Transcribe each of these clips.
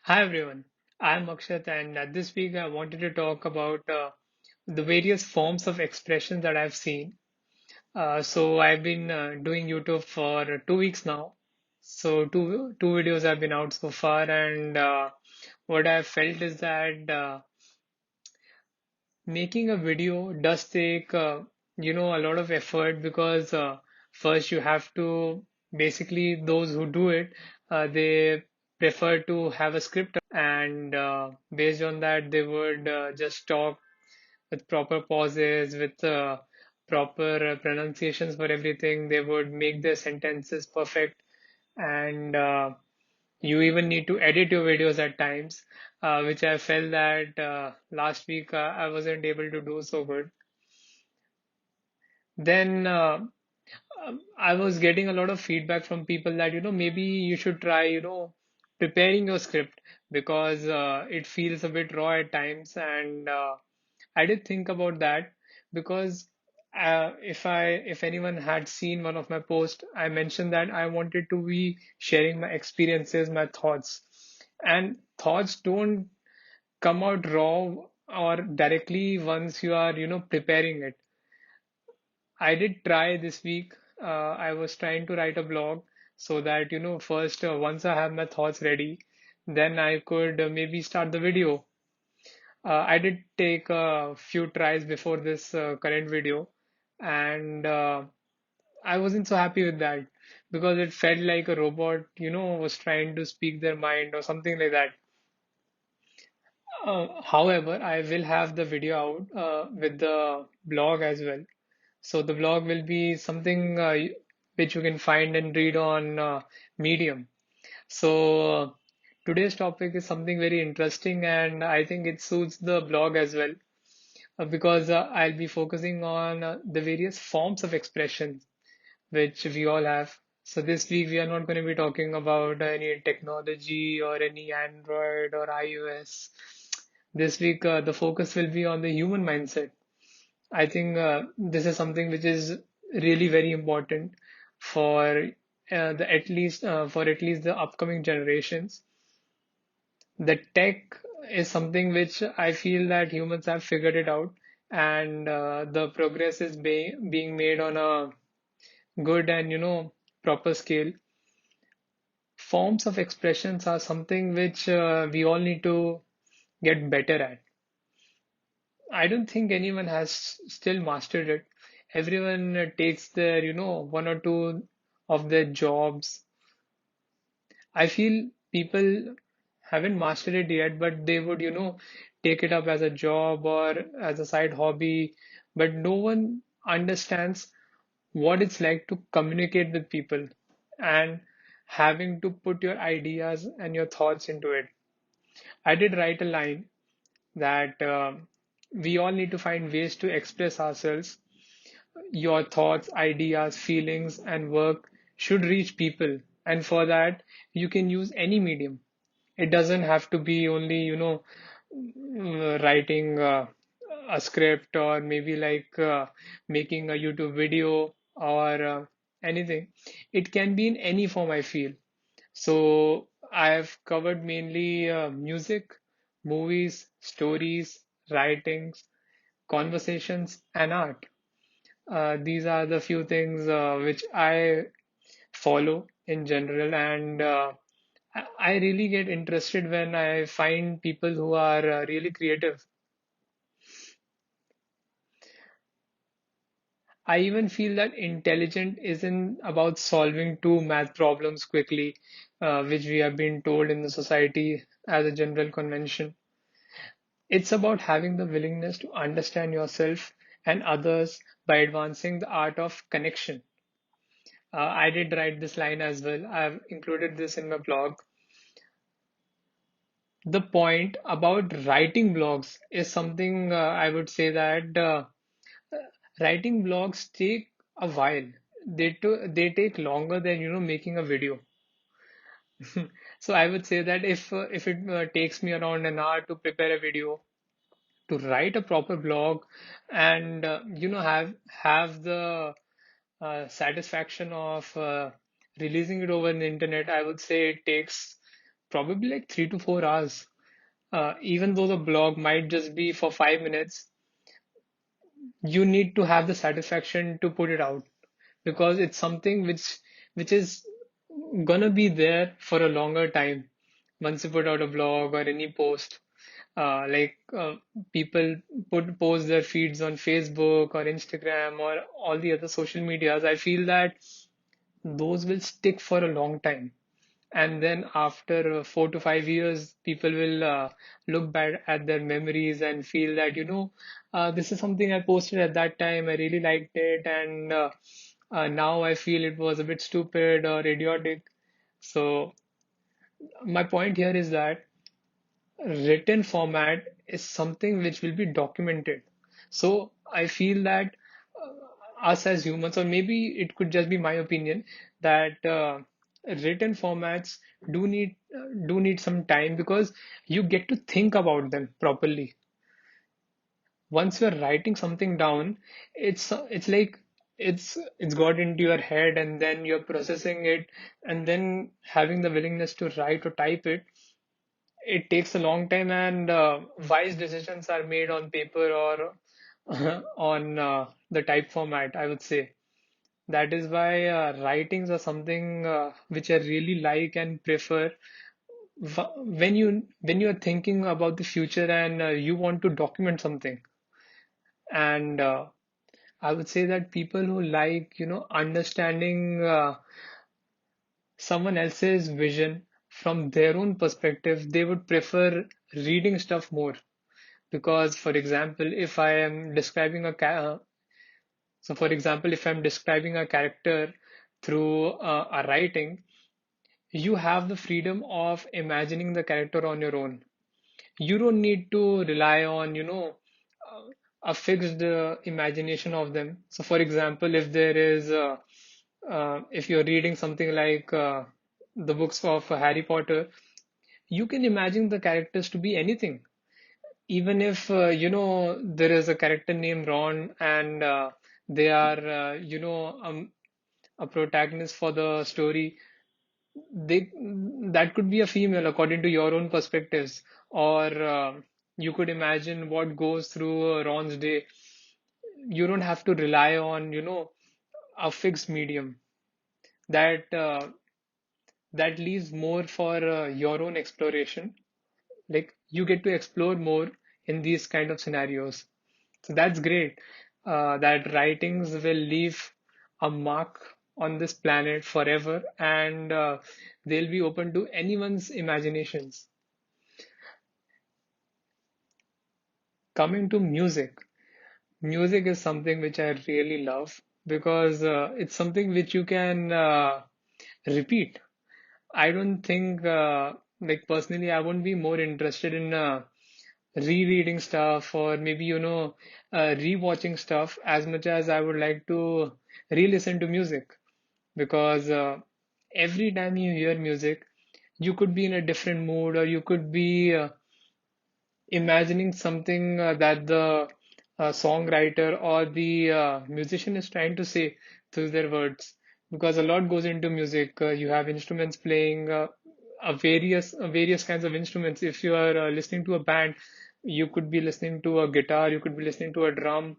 Hi everyone, I'm Akshat, and this week I wanted to talk about the various forms of expression that I've seen. So I've been doing YouTube for 2 weeks now. So two videos have been out so far, and what I've felt is that making a video does take a lot of effort because first you have to basically those who do it they prefer to have a script and based on that they would just talk with proper pauses with proper pronunciations for everything. They would make their sentences perfect, and you even need to edit your videos at times, which I felt that last week I wasn't able to do so good. Then I was getting a lot of feedback from people that, maybe you should try, preparing your script because it feels a bit raw at times. And I did think about that because if anyone had seen one of my posts, I mentioned that I wanted to be sharing my experiences, my thoughts. And thoughts don't come out raw or directly once you are, preparing it. I did try this week. I was trying to write a blog so that, first, once I have my thoughts ready, then I could maybe start the video. I did take a few tries before this current video, and I wasn't so happy with that because it felt like a robot, was trying to speak their mind or something like that. However, I will have the video out with the blog as well. So the blog will be something which you can find and read on Medium. So today's topic is something very interesting, and I think it suits the blog as well because I'll be focusing on the various forms of expression which we all have. So this week we are not going to be talking about any technology or any Android or iOS. This week the focus will be on the human mindset. I think this is something which is really very important for the at least the upcoming generations. The tech is something which I feel that humans have figured it out, and the progress is being made on a good and proper scale. Forms of expressions are something which we all need to get better at. I don't think anyone has still mastered it. Everyone takes their, one or two of their jobs. I feel people haven't mastered it yet, but they would, take it up as a job or as a side hobby. But no one understands what it's like to communicate with people and having to put your ideas and your thoughts into it. I did write a line that we all need to find ways to express ourselves. Your thoughts, ideas, feelings, and work should reach people. And for that, you can use any medium. It doesn't have to be only, writing a script or maybe like making a YouTube video or anything. It can be in any form, I feel. So I've covered mainly music, movies, stories, writings, conversations, and art. These are the few things which I follow in general, and I really get interested when I find people who are really creative. I even feel that intelligent isn't about solving two math problems quickly, which we have been told in the society as a general convention. It's about having the willingness to understand yourself and others by advancing the art of connection. I did write this line as well. I've included this in my blog. The point about writing blogs is something I would say that writing blogs take a while. They take longer than making a video. So I would say that if it takes me around an hour to prepare a video, to write a proper blog, and have the satisfaction of releasing it over the internet, I would say it takes probably like 3 to 4 hours. Even though the blog might just be for 5 minutes, you need to have the satisfaction to put it out because it's something which is gonna be there for a longer time once you put out a blog or any post. People post their feeds on Facebook or Instagram or all the other social medias. I feel that those will stick for a long time. And then after 4 to 5 years, people will look back at their memories and feel that, this is something I posted at that time. I really liked it. And now I feel it was a bit stupid or idiotic. So, my point here is that written format is something which will be documented. So I feel that us as humans, or maybe it could just be my opinion, that written formats do need some time because you get to think about them properly. Once you're writing something down, it's like it's got into your head and then you're processing it and then having the willingness to write or type it. It takes a long time, and wise decisions are made on paper or on the type format, I would say. That is why writings are something which I really like and prefer. When you are thinking about the future and you want to document something, and I would say that people who like, understanding someone else's vision from their own perspective, they would prefer reading stuff more. Because, for example, if I am describing so for example, if I'm describing a character through a writing, you have the freedom of imagining the character on your own. You don't need to rely on, a fixed imagination of them. So, for example, if you're reading something like the books of Harry Potter, you can imagine the characters to be anything. Even if there is a character named Ron and they are a protagonist for the story, they that could be a female according to your own perspectives, or you could imagine what goes through Ron's day. You don't have to rely on a fixed medium. That uh, that leaves more for your own exploration. Like you get to explore more in these kind of scenarios. So that's great. That writings will leave a mark on this planet forever, and they'll be open to anyone's imaginations. Coming to music, music is something which I really love because it's something which you can repeat. I don't think, like personally, I won't be more interested in rereading stuff or maybe rewatching stuff as much as I would like to re-listen to music because every time you hear music you could be in a different mood or you could be imagining something that the songwriter or the musician is trying to say through their words, because a lot goes into music. You have instruments playing, various kinds of instruments. If you are listening to a band, you could be listening to a guitar, you could be listening to a drum,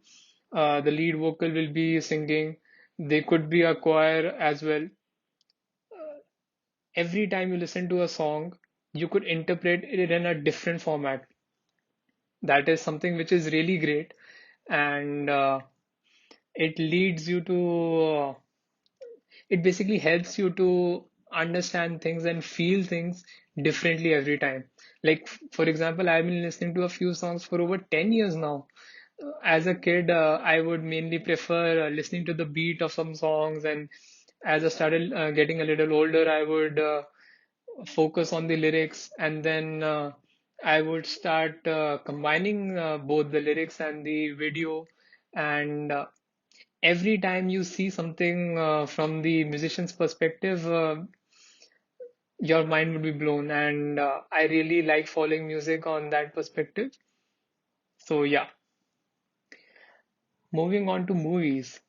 the lead vocal will be singing, they could be a choir as well. Every time you listen to a song, you could interpret it in a different format. That is something which is really great, and it leads you to it basically helps you to understand things and feel things differently every time. Like for example, I've been listening to a few songs for over 10 years now. As a kid, I would mainly prefer listening to the beat of some songs, and as I started getting a little older, I would focus on the lyrics, and then I would start combining both the lyrics and the video. And every time you see something from the musician's perspective, your mind would be blown. And I really like following music on that perspective. So, yeah, moving on to movies.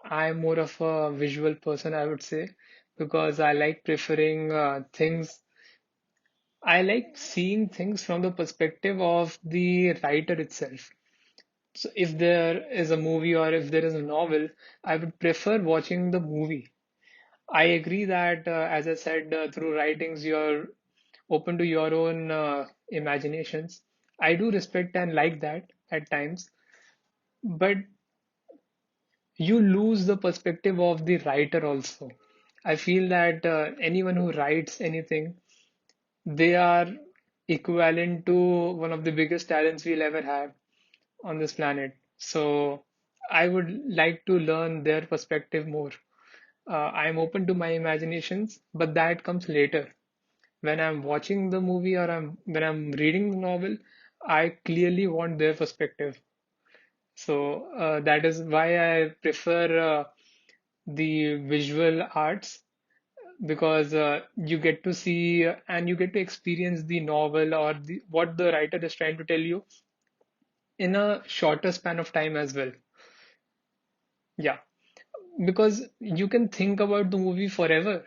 I'm more of a visual person, I would say, because I like preferring things I like seeing things from the perspective of the writer itself. So if there is a movie or if there is a novel, I would prefer watching the movie. I agree that, as I said, through writings, you're open to your own imaginations. I do respect and like that at times, but you lose the perspective of the writer also. I feel that anyone who writes anything, they are equivalent to one of the biggest talents we'll ever have on this planet. So I would like to learn their perspective more. I'm open to my imaginations, but that comes later. When I'm watching the movie or when I'm reading the novel, I clearly want their perspective. So that is why I prefer the visual arts because you get to see and you get to experience the novel or what the writer is trying to tell you in a shorter span of time as well. Yeah, because you can think about the movie forever.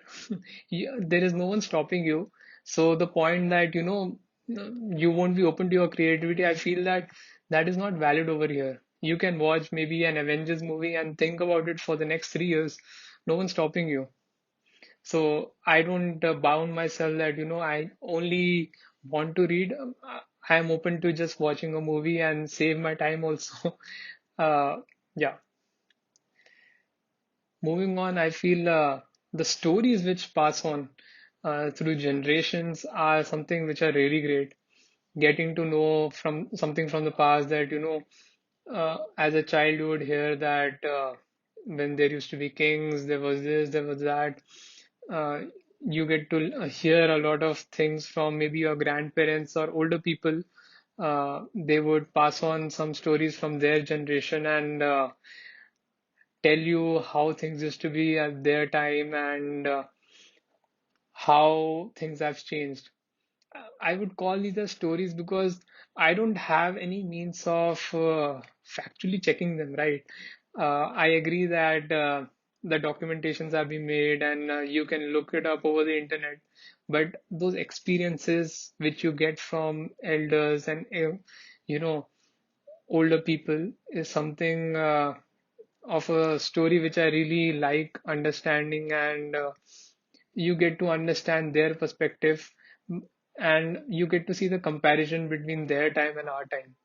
There is no one stopping you. So the point that you won't be open to your creativity, I feel that that is not valid over here. You can watch maybe an Avengers movie and think about it for the next 3 years. No one's stopping you. So I don't bound myself that I only want to read. I am open to just watching a movie and save my time also. Yeah. Moving on, I feel the stories which pass on through generations are something which are really great. Getting to know from something from the past that, as a child, you would hear that when there used to be kings, there was this, there was that. Uh, you get to hear a lot of things from maybe your grandparents or older people. They would pass on some stories from their generation and tell you how things used to be at their time and how things have changed. I would call these as stories because I don't have any means of factually checking them, right? I agree that the documentations have been made and you can look it up over the internet, but those experiences which you get from elders and you know older people is something of a story which I really like understanding, and you get to understand their perspective and you get to see the comparison between their time and our time.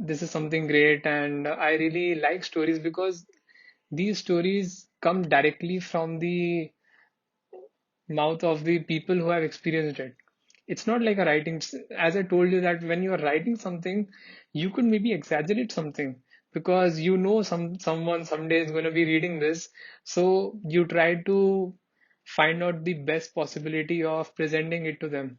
This is something great, and I really like stories because these stories come directly from the mouth of the people who have experienced it. It's not like a writing, as I told you, that when you are writing something, you could maybe exaggerate something because someone someday is going to be reading this. So you try to find out the best possibility of presenting it to them.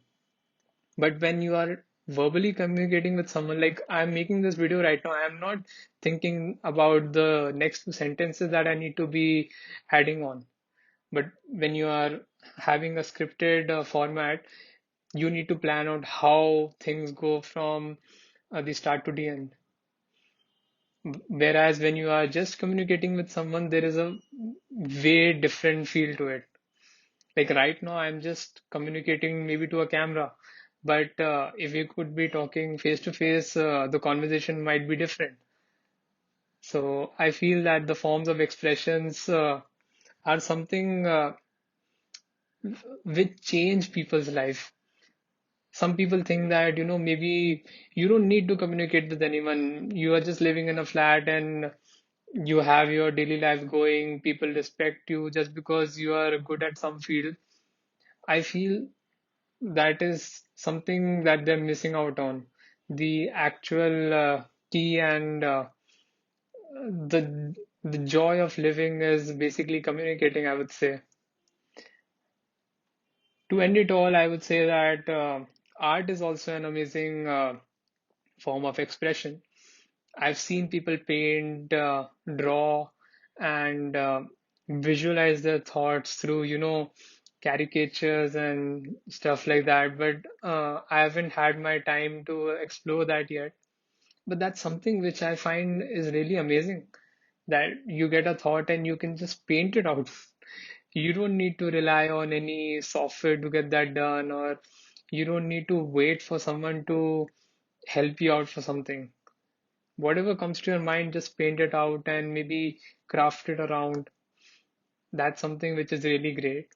But when you are verbally communicating with someone, like I'm making this video right now, I'm not thinking about the next two sentences that I need to be adding on. But when you are having a scripted format, you need to plan out how things go from the start to the end. Whereas when you are just communicating with someone, there is a way different feel to it. Like right now, I'm just communicating maybe to a camera, but if we could be talking face to face, the conversation might be different. So I feel that the forms of expressions are something which change people's life. Some people think that, maybe you don't need to communicate with anyone. You are just living in a flat and you have your daily life going. People respect you just because you are good at some field. I feel that is something that they're missing out on. The actual key and the joy of living is basically communicating, I would say. To end it all, I would say that art is also an amazing form of expression. I've seen people paint, draw, and visualize their thoughts through, caricatures and stuff like that. But I haven't had my time to explore that yet. But that's something which I find is really amazing, that you get a thought and you can just paint it out. You don't need to rely on any software to get that done, or you don't need to wait for someone to help you out for something. Whatever comes to your mind, just paint it out and maybe craft it around. That's something which is really great.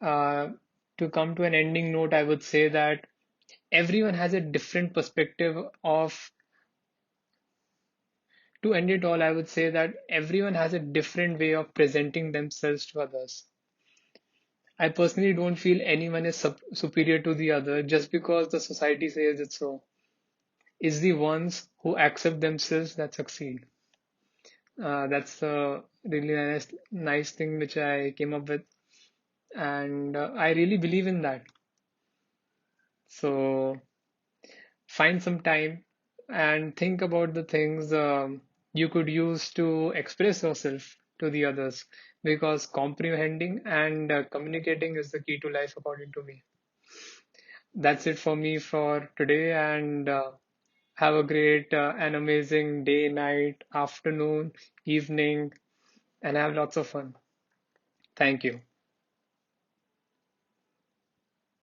Uh, to come to an ending note, I would say that everyone has a different perspective of, to end it all, I would say that everyone has a different way of presenting themselves to others. I personally don't feel anyone is superior to the other just because the society says it so. It's the ones who accept themselves that succeed. That's a really nice thing which I came up with, and I really believe in that. So find some time and think about the things you could use to express yourself to the others, because comprehending and communicating is the key to life, according to me. That's it for me for today, and have a great and amazing day, night, afternoon, evening, and have lots of fun. Thank you.